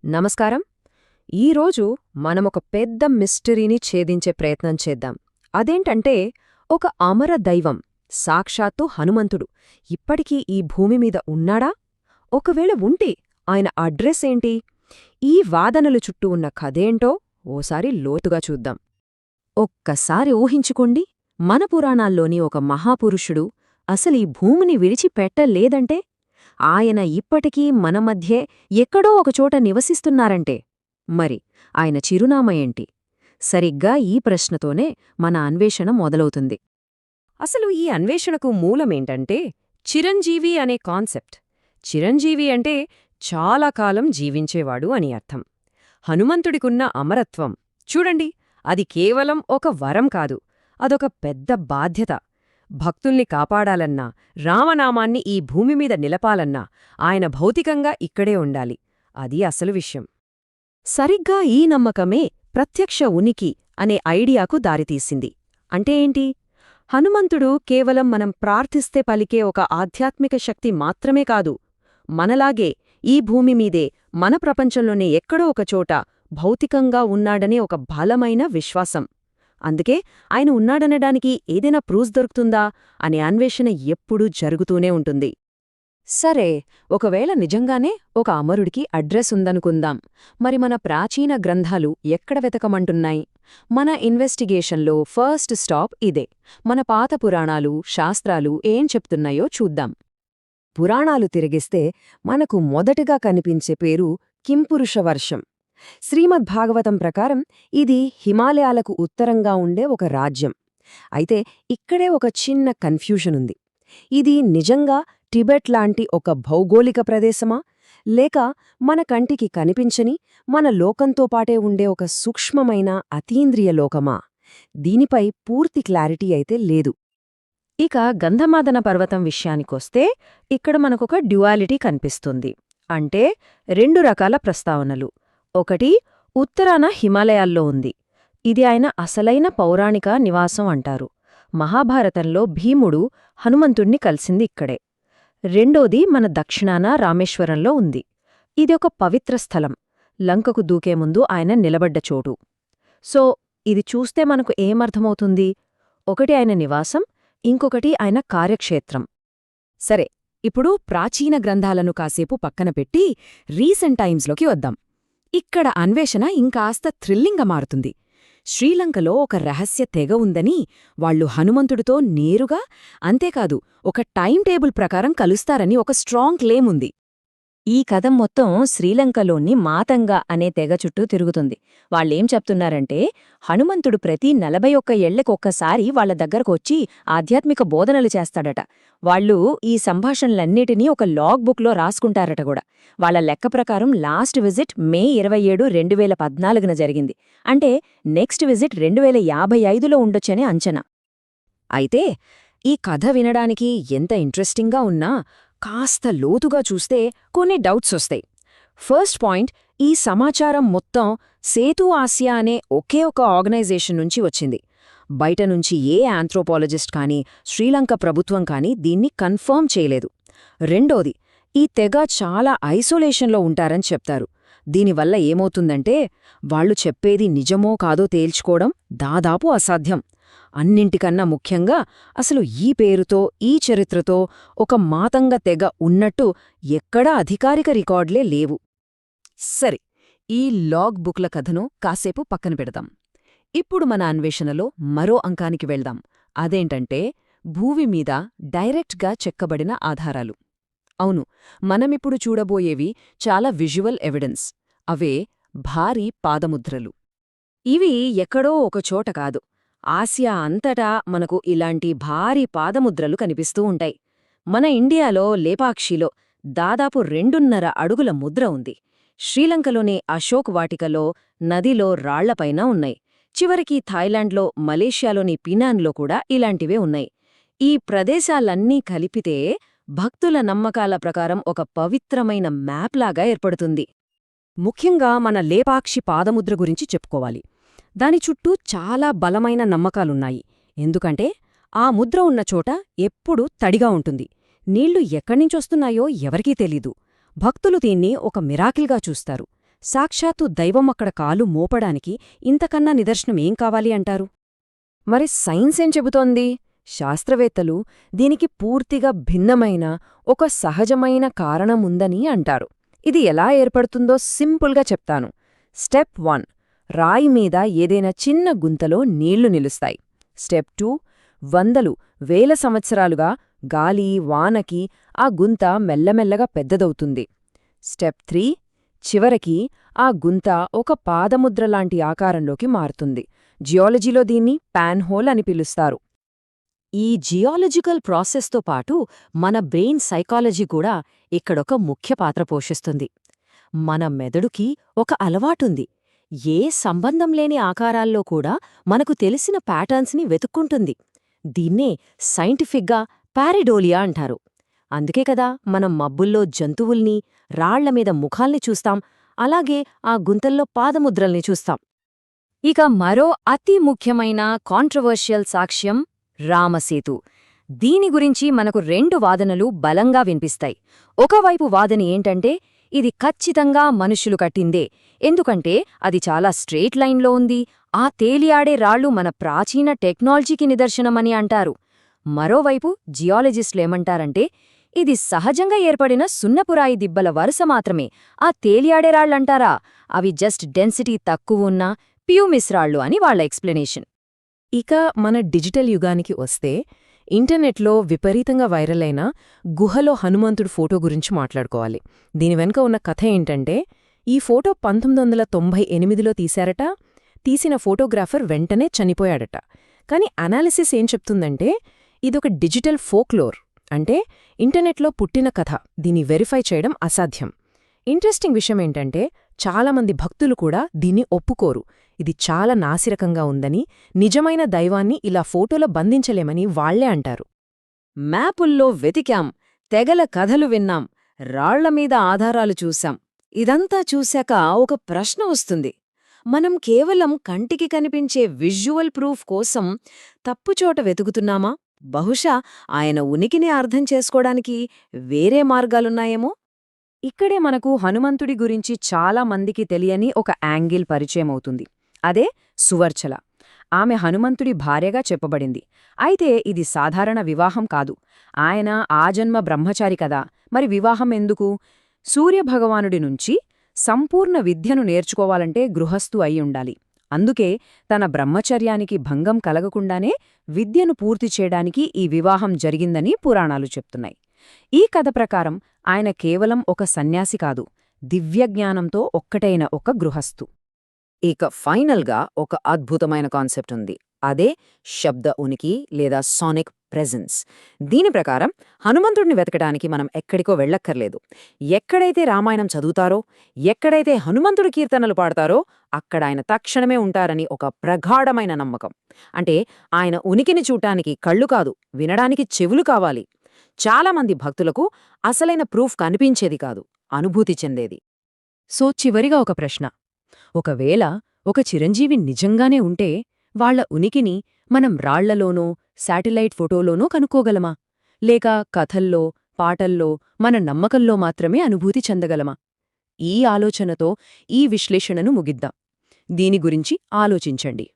నమస్కారం. ఈరోజు మనమొక పెద్ద మిస్టరీని ఛేదించే ప్రయత్నం చేద్దాం. అదేంటంటే, ఒక అమర దైవం, సాక్షాత్తు హనుమంతుడు ఇప్పటికీ ఈ భూమి మీద ఉన్నాడా? ఒకవేళ ఉంటే ఆయన అడ్రస్ ఏంటి? ఈ వాదనలు చుట్టూ ఉన్న కథేంటో ఓసారి లోతుగా చూద్దాం. ఒక్కసారి ఊహించుకోండి, మన పురాణాల్లోని ఒక మహాపురుషుడు అసలీ భూమిని విడిచిపెట్టలేదంటే, ఆయన ఇప్పటికీ మన మధ్యే ఎక్కడో ఒకచోట నివసిస్తున్నారంటే, మరి ఆయన చిరునామా ఏంటి? సరిగ్గా ఈ ప్రశ్నతోనే మన అన్వేషణ మొదలవుతుంది. అసలు ఈ అన్వేషణకు మూలమేంటంటే చిరంజీవి అనే కాన్సెప్ట్. చిరంజీవి అంటే చాలా కాలం జీవించేవాడు అని అర్థం. హనుమంతుడికున్న అమరత్వం చూడండి, అది కేవలం ఒక వరం కాదు, అదొక పెద్ద బాధ్యత. భక్తుల్ని కాపాడాలన్నా, రామనామాన్ని ఈ భూమిమీద నిలపాలన్నా ఆయన భౌతికంగా ఇక్కడే ఉండాలి. అది అసలు విషయం. సరిగ్గా ఈ నమ్మకమే ప్రత్యక్ష ఉనికి అనే ఐడియాకు దారితీసింది. అంటే ఏంటి? హనుమంతుడు కేవలం మనం ప్రార్థిస్తే పలికే ఒక ఆధ్యాత్మిక శక్తి మాత్రమే కాదు, మనలాగే ఈ భూమిమీదే, మన ప్రపంచంలోనే ఎక్కడో ఒకచోట భౌతికంగా ఉన్నాడనే ఒక బలమైన విశ్వాసం. అందుకే ఆయన ఉన్నాడనడానికి ఏదైనా ప్రూఫ్ దొరుకుతుందా అనే అన్వేషణ ఎప్పుడూ జరుగుతూనే ఉంటుంది. సరే, ఒకవేళ నిజంగానే ఒక అమరుడికి అడ్రస్ ఉందనుకుందాం. మరి మన ప్రాచీన గ్రంథాలు ఎక్కడ వెతకమంటున్నాయి? మన ఇన్వెస్టిగేషన్లో ఫస్ట్ స్టాప్ ఇదే. మన పాత పురాణాలు, శాస్త్రాలు ఏం చెప్తున్నాయో చూద్దాం. పురాణాలు తిరిగిస్తే మనకు మొదటగా కనిపించే పేరు కింపురుషవర్షం. శ్రీమద్భాగవతం ప్రకారం ఇది హిమాలయాలకు ఉత్తరంగా ఉండే ఒక రాజ్యం. అయితే ఇక్కడే ఒక చిన్న కన్ఫ్యూజనుంది. ఇది నిజంగా టిబెట్ లాంటి ఒక భౌగోళిక ప్రదేశమా, లేక మన కంటికి కనిపించని, మన లోకంతో పాటే ఉండే ఒక సూక్ష్మమైన అతీంద్రియ లోకమా? దీనిపై పూర్తి క్లారిటీ అయితే లేదు. ఇక గంధమాదన పర్వతం విషయానికొస్తే ఇక్కడ మనకొక డ్యువాలిటీ కనిపిస్తుంది. అంటే రెండు రకాల ప్రస్తావనలు. ఒకటి ఉత్తరాన హిమాలయాల్లో ఉంది. ఇది ఆయన అసలైన పౌరాణిక నివాసం అంటారు. మహాభారతంలో భీముడు హనుమంతుణ్ణి కలిసింది ఇక్కడే. రెండోది మన దక్షిణాన రామేశ్వరంలో ఉంది. ఇది ఒక పవిత్ర స్థలం, లంకకు దూకే ముందు ఆయన నిలబడ్డ చోటు. సో ఇది చూస్తే మనకు ఏమర్థమవుతుంది? ఒకటి ఆయన నివాసం, ఇంకొకటి ఆయన కార్యక్షేత్రం. సరే, ఇప్పుడు ప్రాచీన గ్రంథాలను కాసేపు పక్కన పెట్టి రీసెంట్ టైమ్స్లోకి వద్దాం. ఇక్కడ అన్వేషణ ఇంకాస్త థ్రిల్లింగ్గా మారుతుంది. శ్రీలంకలో ఒక రహస్య తెగ ఉందని, వాళ్లు హనుమంతుడితో నేరుగా, అంతేకాదు ఒక టైం టేబుల్ ప్రకారం కలుస్తారని ఒక స్ట్రాంగ్ క్లెయిమ్ ఉంది. ఈ కథ మొత్తం శ్రీలంకలోని మాతంగా అనే తెగ చుట్టూ తిరుగుతుంది. వాళ్ళేం చెప్తున్నారంటే, హనుమంతుడు ప్రతి 41 ఏళ్లకొక్కసారి వాళ్ల దగ్గరకొచ్చి ఆధ్యాత్మిక బోధనలు చేస్తాడట. వాళ్ళు ఈ సంభాషణలన్నిటినీ ఒక లాగ్ బుక్లో రాసుకుంటారట కూడా. వాళ్ల లెక్క ప్రకారం లాస్ట్ విజిట్ మే 27, 2014న జరిగింది. అంటే నెక్స్ట్ విజిట్ 2055లో ఉండొచ్చనే అంచనా. అయితే ఈ కథ వినడానికి ఎంత ఇంట్రెస్టింగ్గా ఉన్నా, కాస్త లోతుగా చూస్తే కొన్ని డౌట్స్ వస్తాయి. ఫస్ట్ పాయింట్, ఈ సమాచారం మొత్తం సేతు ఆసియా అనే ఒకే ఒక ఆర్గనైజేషన్ నుంచి వచ్చింది. బయట నుంచి ఏ ఆంథ్రోపాలజిస్ట్ కానీ, శ్రీలంక ప్రభుత్వం కానీ దీన్ని కన్ఫర్మ్ చేయలేదు. రెండోది, ఈ తెగ చాలా ఐసోలేషన్లో ఉంటారని చెప్తారు. దీనివల్ల ఏమవుతుందంటే, వాళ్లు చెప్పేది నిజమో కాదో తేల్చుకోవడం దాదాపు అసాధ్యం. అన్నింటికన్నా ముఖ్యంగా, అసలు ఈ పేరుతో, ఈ చరిత్రతో ఒక మాతంగ తెగ ఉన్నట్టు ఎక్కడా అధికారిక రికార్డులే లేవు. సరే, ఈ లాగ్ బుక్ల కథను కాసేపు పక్కన పెడదాం. ఇప్పుడు మన అన్వేషణలో మరో అంకానికి వెళ్దాం. అదేంటంటే భూమి మీద డైరెక్ట్గా చెక్కబడిన ఆధారాలు. అవును, మనమిప్పుడు చూడబోయేవి చాలా విజువల్ ఎవిడెన్స్. అవే భారీ పాదముద్రలు. ఇవి ఎక్కడో ఒకచోట కాదు, ఆసియా అంతటా మనకు ఇలాంటి భారీ పాదముద్రలు కనిపిస్తూ ఉంటాయి. మన ఇండియాలో లేపాక్షిలో దాదాపు 2.5 అడుగుల ముద్ర ఉంది. శ్రీలంకలోని అశోక్ వాటికలో, నదిలో రాళ్లపైన ఉన్నాయి. చివరికి థాయిలాండ్లో, మలేషియాలోని పినాన్లో కూడా ఇలాంటివే ఉన్నాయి. ఈ ప్రదేశాలన్నీ కలిపితే భక్తుల నమ్మకాల ప్రకారం ఒక పవిత్రమైన మ్యాప్లాగా ఏర్పడుతుంది. ముఖ్యంగా మన లేపాక్షి పాదముద్ర గురించి చెప్పుకోవాలి. దాని చుట్టూ చాలా బలమైన నమ్మకాలున్నాయి. ఎందుకంటే ఆ ముద్ర ఉన్న చోట ఎప్పుడూ తడిగా ఉంటుంది. నీళ్లు ఎక్కడ్నించొస్తున్నాయో ఎవరికీ తెలీదు. భక్తులు దీన్ని ఒక మిరాకిల్గా చూస్తారు. సాక్షాత్తు దైవం అక్కడ కాలు మోపడానికి ఇంతకన్నా నిదర్శనం ఏం కావాలి అంటారు? మరి సైన్స్ ఏం చెబుతోంది? శాస్త్రవేత్తలు దీనికి పూర్తిగా భిన్నమైన ఒక సహజమైన కారణముందని అంటారు. ఇది ఎలా ఏర్పడుతుందో సింపుల్గా చెప్తాను. స్టెప్ 1, రాయి మీద ఏదైనా చిన్న గుంతలో నీళ్లు నిలుస్తాయి. స్టెప్ 2, వందలు వేల సంవత్సరాలుగా గాలి వానకి ఆ గుంత మెల్లమెల్లగా పెద్దదవుతుంది. స్టెప్ 3, చివరికి ఆ గుంత ఒక పాదముద్రలాంటి ఆకారంలోకి మారుతుంది. జియాలజీలో దీన్ని ప్యాన్హోల్ అని పిలుస్తారు. ఈ జియాలజికల్ ప్రాసెస్తో పాటు మన బ్రెయిన్ సైకాలజీ కూడా ఇక్కడొక ముఖ్య పాత్ర పోషిస్తుంది. మన మెదడుకి ఒక అలవాటుంది. ఏ సంబంధం లేని ఆకారాల్లో కూడా మనకు తెలిసిన ప్యాటర్న్స్ని వెతుక్కుంటుంది. దీన్నే సైంటిఫిక్గా పారిడోలియా అంటారు. అందుకే కదా మనం మబ్బుల్లో జంతువుల్ని, రాళ్లమీద ముఖాల్ని చూస్తాం, అలాగే ఆ గుంతల్లో పాదముద్రల్ని చూస్తాం. ఇక మరో అతి ముఖ్యమైన కాంట్రవర్షియల్ సాక్ష్యం రామసేతు. దీని గురించి మనకు 2 వాదనలు బలంగా వినిపిస్తాయి. ఒకవైపు వాదన ఏంటంటే ఇది ఖచ్చితంగా మనుషులు కట్టిందే, ఎందుకంటే అది చాలా స్ట్రెయిట్ లైన్లో ఉంది, ఆ తేలియాడే రాళ్లు మన ప్రాచీన టెక్నాలజీకి నిదర్శనమని అంటారు. మరోవైపు జియాలజిస్టులేమంటారంటే ఇది సహజంగా ఏర్పడిన సున్నపురాయి దిబ్బల వరుస మాత్రమే, ఆ తేలియాడే రాళ్లంటారా అవి జస్ట్ డెన్సిటీ తక్కువున్న ప్యూమిస్ రాళ్లు అని వాళ్ల ఎక్స్ప్లెనేషన్. ఇక మన డిజిటల్ యుగానికి వస్తే ఇంటర్నెట్లో విపరీతంగా వైరల్ అయిన గుహలో హనుమంతుడు ఫోటో గురించి మాట్లాడుకోవాలి. దీని వెనుక ఉన్న కథ ఏంటంటే ఈ ఫోటో 1998లో తీశారట. తీసిన ఫోటోగ్రాఫర్ వెంటనే చనిపోయాడట. కాని అనాలిసిస్ ఏం చెప్తుందంటే ఇదొక డిజిటల్ ఫోక్లోర్, అంటే ఇంటర్నెట్లో పుట్టిన కథ. దీన్ని వెరిఫై చేయడం అసాధ్యం. ఇంట్రెస్టింగ్ విషయమేంటంటే చాలామంది భక్తులు కూడా దీన్ని ఒప్పుకోరు. ఇది చాలా నాసిరకంగా ఉందని, నిజమైన దైవాన్ని ఇలా ఫోటోలో బంధించలేమని వాళ్లే అంటారు. మ్యాపుల్లో వెతికాం, తెగల కథలు విన్నాం, రాళ్లమీద ఆధారాలు చూశాం. ఇదంతా చూశాక ఒక ప్రశ్న వస్తుంది. మనం కేవలం కంటికి కనిపించే విజువల్ ప్రూఫ్ కోసం తప్పుచోట వెతుకుతున్నామా? బహుశా ఆయన ఉనికిని అర్థం చేసుకోవడానికి వేరే మార్గాలున్నాయేమో? ఇక్కడే మనకు హనుమంతుడి గురించి చాలా మందికి తెలియని ఒక యాంగిల్ పరిచయమవుతుంది. అదే సువర్చల. ఆమె హనుమంతుడి భార్యగా చెప్పబడింది. అయితే ఇది సాధారణ వివాహం కాదు. ఆయన ఆజన్మ బ్రహ్మచారి కదా, మరి వివాహం ఎందుకు? సూర్యభగవానుడి నుంచి సంపూర్ణ విద్యను నేర్చుకోవాలంటే గృహస్థు అయి ఉండాలి. అందుకే తన బ్రహ్మచర్యానికి భంగం కలగకుండానే విద్యను పూర్తి చేయడానికి ఈ వివాహం జరిగిందని పురాణాలు చెప్తున్నాయి. ఈ కథ ప్రకారం ఆయన కేవలం ఒక సన్యాసి కాదు, దివ్యజ్ఞానంతో ఒక్కటైన ఒక గృహస్థు. ఇక ఫైనల్గా ఒక అద్భుతమైన కాన్సెప్ట్ ఉంది. అదే శబ్ద ఉనికి లేదా సానిక్ ప్రెజెన్స్. దీని ప్రకారం హనుమంతుడిని వెతకడానికి మనం ఎక్కడికో వెళ్ళక్కర్లేదు. ఎక్కడైతే రామాయణం చదువుతారో, ఎక్కడైతే హనుమంతుడి కీర్తనలు పాడతారో అక్కడ ఆయన తక్షణమే ఉంటారని ఒక ప్రగాఢమైన నమ్మకం. అంటే ఆయన ఉనికిని చూడటానికి కళ్ళు కాదు, వినడానికి చెవులు కావాలి. చాలామంది భక్తులకు అసలైన ప్రూఫ్ కనిపించేది కాదు, అనుభూతి చెందేది. సో చివరిగా ఒక ప్రశ్న. ఒకవేళ ఒక చిరంజీవి నిజంగానే ఉంటే వాళ్ల ఉనికిని మనం రాళ్లలోనో శాటిలైట్ ఫోటోలోనో కనుక్కోగలమా? లేక కథల్లో, పాటల్లో, మన నమ్మకంలో మాత్రమే అనుభూతి చెందగలమా? ఈ ఆలోచనతో ఈ విశ్లేషణను ముగిద్దాం. దీని గురించి ఆలోచించండి.